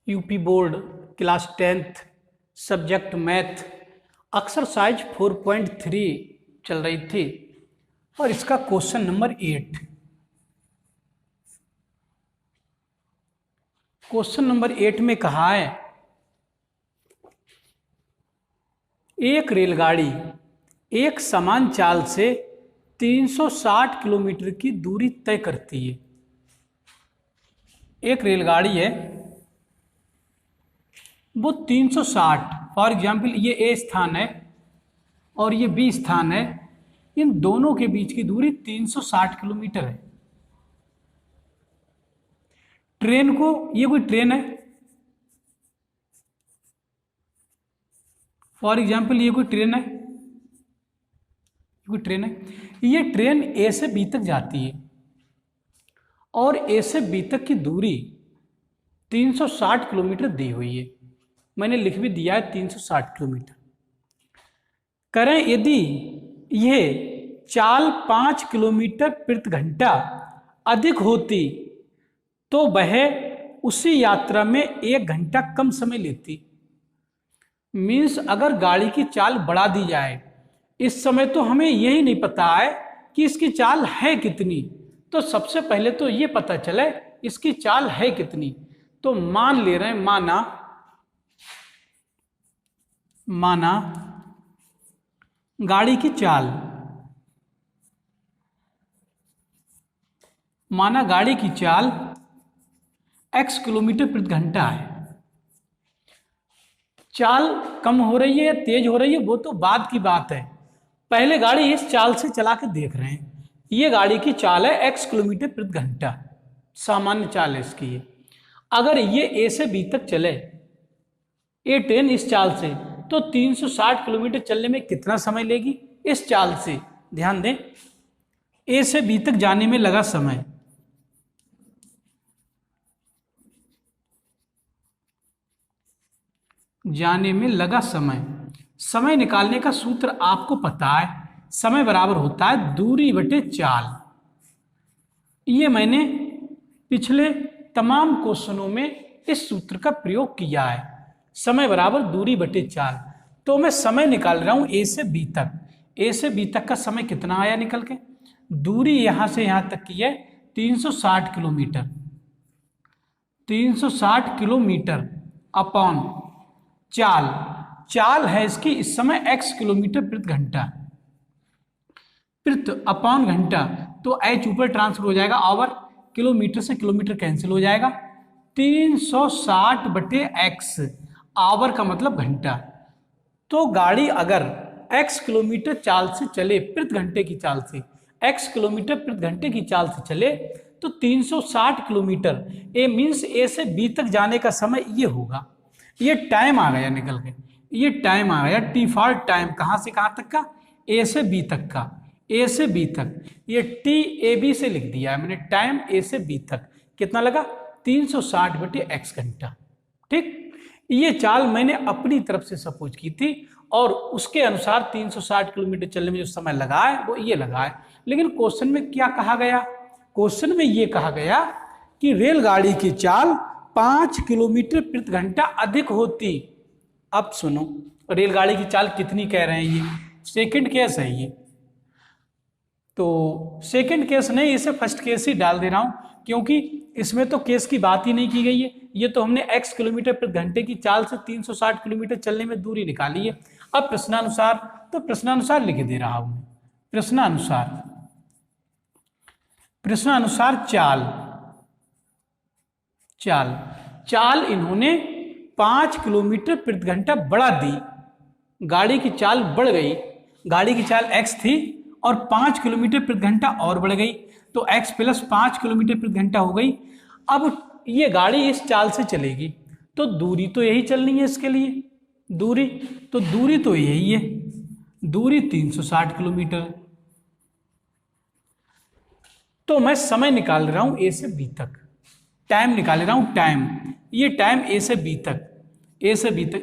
UP board class 10th subject math exercise 4.3 चल रही थी और इसका क्वेश्चन नंबर 8। क्वेश्चन नंबर 8 में कहा है एक रेलगाड़ी एक समान चाल से 360 किलोमीटर की दूरी तय करती है। एक रेलगाड़ी है वो 360, फॉर एग्जाम्पल ये ए स्थान है और ये बी स्थान है, इन दोनों के बीच की दूरी 360 किलोमीटर है। ट्रेन को, ये कोई ट्रेन है, फॉर एग्जाम्पल ये कोई ट्रेन है, ये ट्रेन ए से बी तक जाती है और ए से बी तक की दूरी 360 किलोमीटर दी हुई है। मैंने लिख भी दिया है 360 किलोमीटर। करें यदि यह चाल 5 किलोमीटर प्रति घंटा अधिक होती तो वह उसी यात्रा में 1 घंटा कम समय लेती। मीन्स अगर गाड़ी की चाल बढ़ा दी जाए, इस समय तो हमें यही नहीं पता है कि इसकी चाल है कितनी, तो सबसे पहले तो ये पता चले इसकी चाल है कितनी। तो मान ले रहे हैं, माना गाड़ी की चाल, x किलोमीटर प्रति घंटा है। चाल कम हो रही है या तेज हो रही है वो तो बाद की बात है, पहले गाड़ी इस चाल से चला के देख रहे हैं। ये गाड़ी की चाल है x किलोमीटर प्रति घंटा, सामान्य चाल है इसकी है। अगर ये ए से बी तक चले, ये ट्रेन इस चाल से, तो 360 किलोमीटर चलने में कितना समय लेगी इस चाल से। ध्यान दें, ए से बी तक जाने में लगा समय, समय निकालने का सूत्र आपको पता है, समय बराबर होता है दूरी बटे चाल। ये मैंने पिछले तमाम क्वेश्चनों में इस सूत्र का प्रयोग किया है, समय बराबर दूरी बटे चाल। तो मैं समय निकाल रहा हूं ए से बी तक। ए से बी तक का समय कितना आया निकल के, दूरी यहां से यहां तक की है 360 किलोमीटर। 360 किलोमीटर अपॉन चाल है इसकी इस समय x किलोमीटर प्रति घंटा, प्रति अपॉन घंटा, तो h ऊपर ट्रांसफर हो जाएगा आवर, किलोमीटर से किलोमीटर कैंसिल हो जाएगा। 360 बटे x, आवर का मतलब घंटा। तो गाड़ी अगर x किलोमीटर चाल से चले, प्रति घंटे की चाल से, x किलोमीटर प्रति घंटे की चाल से चले, तो 360 किलोमीटर, ए मीन्स ए से बी तक जाने का समय ये होगा। ये टाइम आ गया निकल के, ये टाइम आ गया, टी फॉर टाइम, कहाँ से कहाँ तक का, ए से बी तक का, ए से बी तक, ये टी ए बी से लिख दिया है मैंने, टाइम ए से बी तक कितना लगा 360 बटे x घंटा। ठीक, ये चाल मैंने अपनी तरफ से सपोज की थी और उसके अनुसार 360 किलोमीटर चलने में जो समय लगा है वो ये लगा है। लेकिन क्वेश्चन में क्या कहा गया, क्वेश्चन में ये कहा गया कि रेलगाड़ी की चाल 5 किलोमीटर प्रति घंटा अधिक होती। अब सुनो, रेलगाड़ी की चाल कितनी कह रहे हैं, ये सेकंड केस है ये, तो सेकंड केस नहीं, इसे फर्स्ट केस ही डाल दे रहा हूं क्योंकि इसमें तो केस की बात ही नहीं की गई है। ये तो हमने x किलोमीटर प्रति घंटे की चाल से 360 किलोमीटर चलने में दूरी निकाली है। अब प्रश्नानुसार, तो प्रश्नानुसार लिख दे रहा हूं, प्रश्नानुसार चाल इन्होंने 5 किलोमीटर प्रति घंटा बढ़ा दी, गाड़ी की चाल बढ़ गई, गाड़ी की चाल x थी और 5 किलोमीटर प्रति घंटा और बढ़ गई, तो x प्लस 5 किलोमीटर प्रति घंटा हो गई। अब ये गाड़ी इस चाल से चलेगी तो दूरी तो यही चलनी है इसके लिए, दूरी तो यही है, दूरी 360 किलोमीटर। तो मैं समय निकाल रहा हूं ए से बी तक, टाइम निकाल रहा हूं, ये टाइम ए से बी तक,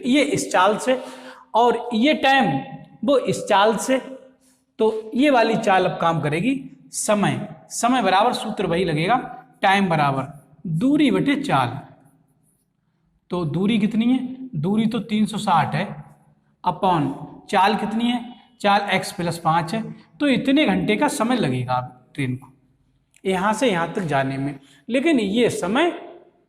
ये इस चाल से और ये टाइम वो इस चाल से, तो ये वाली चाल अब काम करेगी। समय बराबर सूत्र वही लगेगा, टाइम बराबर दूरी बटे चाल। तो दूरी कितनी है, दूरी तो 360 है, अपॉन चाल कितनी है, चाल x + 5 है, तो इतने घंटे का समय लगेगा ट्रेन को यहाँ से यहाँ तक जाने में। लेकिन ये समय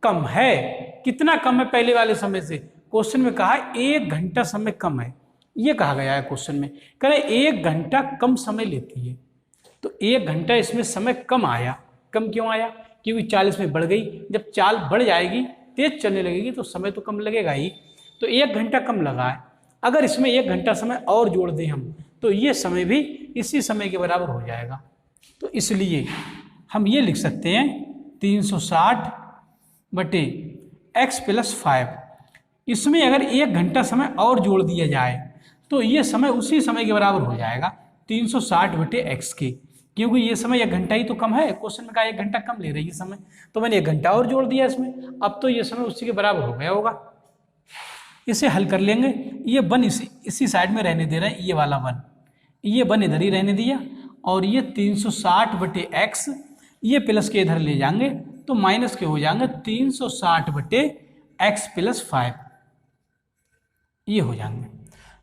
कम है, कितना कम है पहले वाले समय से, क्वेश्चन में कहा 1 घंटा समय कम है, ये कहा गया है क्वेश्चन में, कह रहे 1 घंटा कम समय लेती है। तो 1 घंटा इसमें समय कम आया, कम क्यों आया, क्योंकि चाल इसमें बढ़ गई, जब चाल बढ़ जाएगी तेज चलने लगेगी तो समय तो कम लगेगा ही, तो 1 घंटा कम लगा है। अगर इसमें 1 घंटा समय और जोड़ दें हम तो ये समय भी इसी समय के बराबर हो जाएगा। तो इसलिए हम ये लिख सकते हैं 360 बटे x + 5। इसमें अगर 1 घंटा समय और जोड़ दिया जाए तो ये समय उसी समय के बराबर हो जाएगा 360 बटे x के, क्योंकि ये समय 1 घंटा ही तो कम है, क्वेश्चन में कहा 1 घंटा कम ले रही है समय, तो मैंने 1 घंटा और जोड़ दिया इसमें, अब तो ये समय उसी के बराबर हो गया होगा। इसे हल कर लेंगे, ये 1 इसी साइड में रहने दे रहे हैं, ये वाला 1, ये 1 इधर ही रहने दिया, और ये 360 बटे x, ये प्लस के इधर ले जाएंगे तो माइनस के हो जाएंगे 360 बटे x + 5, ये हो जाएंगे।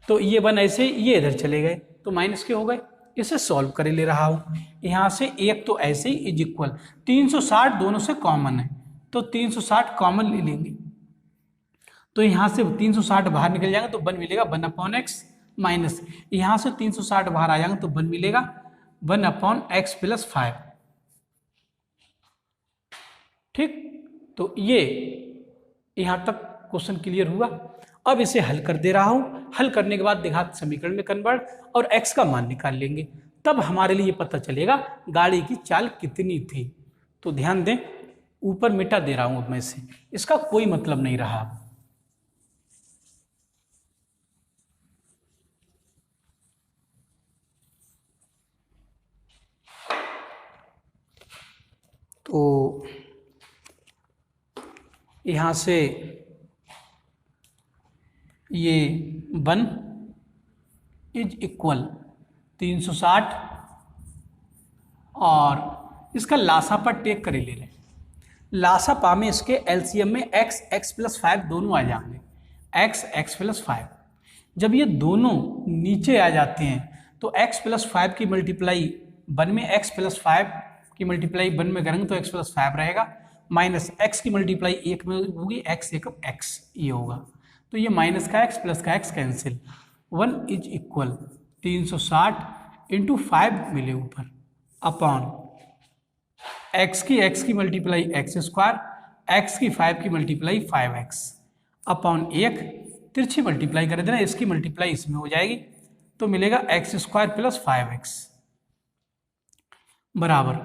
तो ये 1 ऐसे, ये इधर चले गए तो माइनस के हो गए। इसे सॉल्व कर ले रहा हूँ, यहाँ से एक तो ऐसे ही इज इक्वल 360 दोनों से कॉमन है, तो 360 कॉमन ले लेंगे, तो यहाँ से 360 बाहर निकल जाएगा तो 1 मिलेगा 1/x, माइनस यहाँ से 360 बाहर आ जाएंगे तो 1 मिलेगा 1/x + 5। ठीक, तो ये यहाँ तक क्वेश्चन क्लियर हुआ। अब इसे हल कर दे रहा हूँ, हल करने के बाद द्विघात समीकरण में कन्वर्ट और x का मान निकाल लेंगे, तब हमारे लिए पता चलेगा गाड़ी की चाल कितनी थी। तो ध्यान दें, ऊपर मिटा दे रहा हूँ अब मैं से, इसका कोई मतलब नहीं रहा। तो यहाँ से ये 1 इज इक्वल 360 और इसका लासापा टेक करे ले रहे, लासापा में इसके एलसीएम में x + 5 दोनों आ जाएंगे, x + 5। जब ये दोनों नीचे आ जाते हैं तो x + 5 की मल्टीप्लाई 1 में, x + 5 की मल्टीप्लाई 1 में करेंगे तो x + 5 रहेगा, माइनस x की मल्टीप्लाई 1 में होगी, x एकम x, ये होगा, तो ये माइनस का x प्लस का x cancel, 1 is equal 360 into 5 मिले ऊपर अपॉन x की मल्टीप्लाई x², x की 5 की मल्टीप्लाई 5x अपॉन 1, तिरछी मल्टीप्लाई कर देना, इसकी मल्टीप्लाई इसमें हो जाएगी तो मिलेगा x² + 5x बराबर,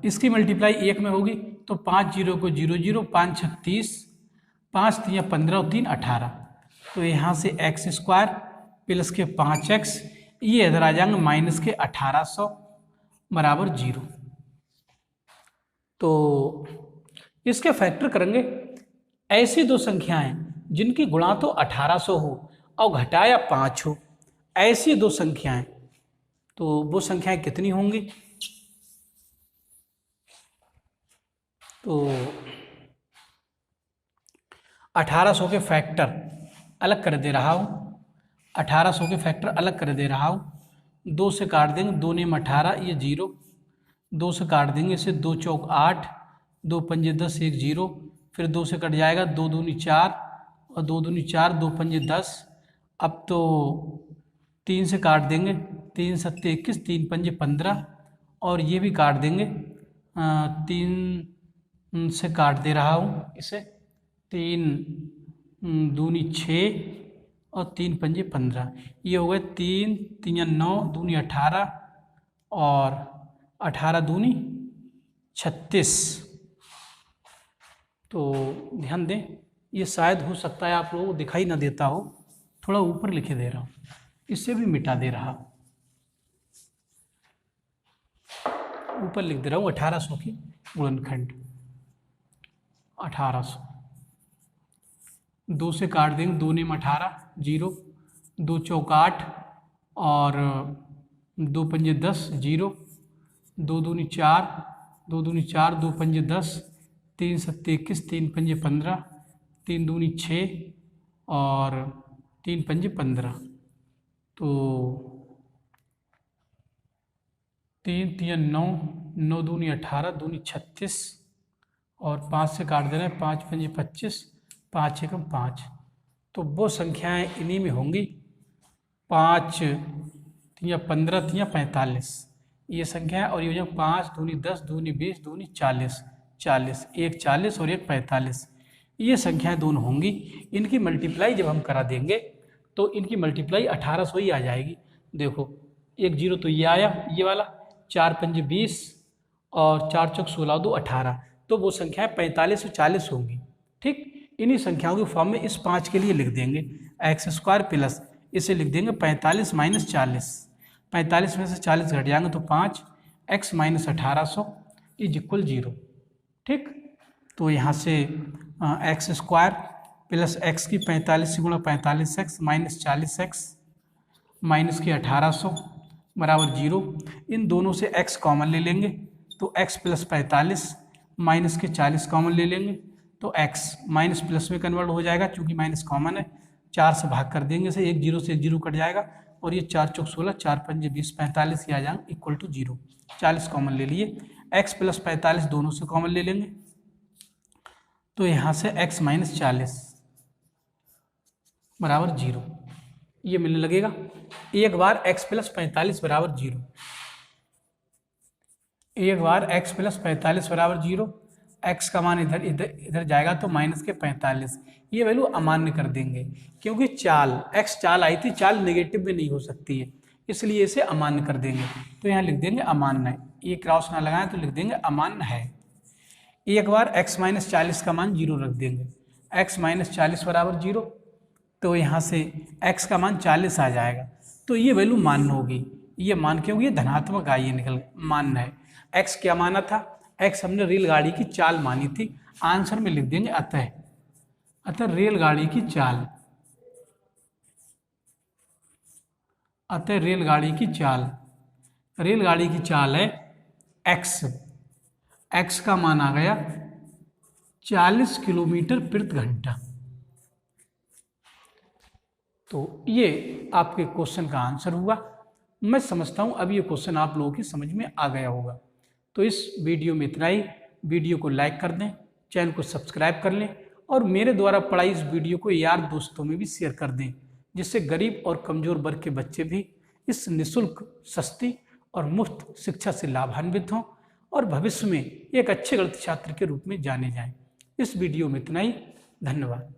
इसकी मल्टीप्लाई 1 में होगी तो 5 0 को 0 0, 5 6 30, 5 3 15 और 3 18, तो यहाँ से x² प्लस के 5x, ये इधर आ जाएंगे माइनस के 1800 बराबर 0। तो इसके फैक्टर करेंगे, ऐसी दो संख्याएं जिनकी गुणा तो 1800 हो और घटाया 5 हो, ऐसी दो संख्याएं, तो वो संख्याएं कितनी होंगी, तो 1800 के फैक्टर अलग कर दे रहा हूँ, 1800 के फैक्टर अलग कर दे रहा हूँ, 2 से काट देंगे, 2 ने 18, ये 0, 2 से काट देंगे इसे, 2 चौक 8, 2 पंजे 10, 1 0, फिर 2 से कट जाएगा, 2 दूनी 4 और 2 दूनी 4, 2 पंजे 10, अब तो 3 से काट देंगे, 3 सत्ते 21, 3 पंजे 15 और ये भी काट देंगे, 3 से काट दे रहा हूँ इसे, 3 दूनी 6 और 3 पंजे 15, ये हो गए 3 3 9, दूनी 18 और 18 दूनी 36। तो ध्यान दें, ये शायद हो सकता है आप लोगों को दिखाई ना देता हो, थोड़ा ऊपर लिखे दे रहा हूँ, इससे भी मिटा दे रहा हूँ, ऊपर लिख दे रहा हूँ 1800 की गुणनखंड, 1800, 2 से काट देंगे, 2 ने 18, 0, 2 चौक 8 और 2 पंजे 10, 0, 2 दूनी 4, 2 दूनी 4, 2 पंजे 10, 3 सत्ते 21, 3 पंजे 15, 3 दूनी 6 और 3 पंजे 15, तो 3 3 9, 9 दूनी 18, दूनी 36 और 5 से काट दे रहे हैं, 5 पंजे 25, 5 एकम 5। तो वो संख्याएं इन्हीं में होंगी, 5 या 15 या 45 ये संख्या है। और ये हो 5 दूनी 10, दूनी 20, दूनी 40, 40, एक 40 और एक 45, ये संख्याएं दोनों होंगी। इनकी मल्टीप्लाई जब हम करा देंगे तो इनकी मल्टीप्लाई 1800 ही आ जाएगी। देखो एक जीरो तो ये आया, ये वाला, 4 पंजे 20 और 4 चौक 16, 2 18, तो वो संख्याएं 45 और 40 होंगी। ठीक, इन्हीं संख्याओं की फॉर्म में इस 5 के लिए लिख देंगे x² प्लस इसे लिख देंगे 45 माइनस 40, 45 में से 40 घट जाएंगे तो 5, x माइनस 1800 इज इक्वल 0। ठीक, तो यहाँ से x² प्लस x की 45 गुणा 45x माइनस 40x माइनस की 1800 बराबर 0। इन दोनों से x कॉमन ले लेंगे तो x प्लस 45 माइनस के 40 कॉमन ले लेंगे तो x माइनस प्लस में कन्वर्ट हो जाएगा, चूंकि माइनस कॉमन है। 4 से भाग कर देंगे से एक जीरो से एक जीरो कट जाएगा और ये 4 चौक 16, 4 पंजे 20, 45 ही आ जाएगा इक्वल टू 0। 40 कॉमन ले लिए, x प्लस 45 दोनों से कॉमन ले लेंगे तो यहाँ से x माइनस 40 बराबर 0 ये मिलने लगेगा। एक बार x प्लस 45 बराबर 0, एक बार x प्लस 45 बराबर 0, x का मान इधर इधर इधर जाएगा तो माइनस के 45, ये वैल्यू अमान्य कर देंगे क्योंकि चाल x चाल आई थी, चाल नेगेटिव में नहीं हो सकती है, इसलिए इसे अमान्य कर देंगे। तो यहाँ लिख देंगे अमान्य है, ये क्रॉस ना लगाएं तो लिख देंगे अमान्य है। एक बार x माइनस 40 का मान 0 रख देंगे, x माइनस 40 बराबर 0, तो यहाँ से x का मान 40 आ जाएगा तो ये वैल्यू मान्य होगी। ये मान क्योंकि ये धनात्मक आई है, निकल मान्य है। x क्या माना था, x हमने रेलगाड़ी की चाल मानी थी, आंसर में लिख देंगे अतः, अतः रेलगाड़ी की चाल, अतः रेलगाड़ी की चाल, रेलगाड़ी की चाल है x, x का मान आ गया 40 किलोमीटर प्रति घंटा। तो ये आपके क्वेश्चन का आंसर हुआ। मैं समझता हूँ अब ये क्वेश्चन आप लोगों की समझ में आ गया होगा। तो इस वीडियो में इतना ही। वीडियो को लाइक कर दें, चैनल को सब्सक्राइब कर लें और मेरे द्वारा पढ़ाई इस वीडियो को यार दोस्तों में भी शेयर कर दें, जिससे गरीब और कमज़ोर वर्ग के बच्चे भी इस निःशुल्क, सस्ती और मुफ्त शिक्षा से लाभान्वित हों और भविष्य में एक अच्छे गणित छात्र के रूप में जाने जाएं। इस वीडियो में इतना ही। धन्यवाद।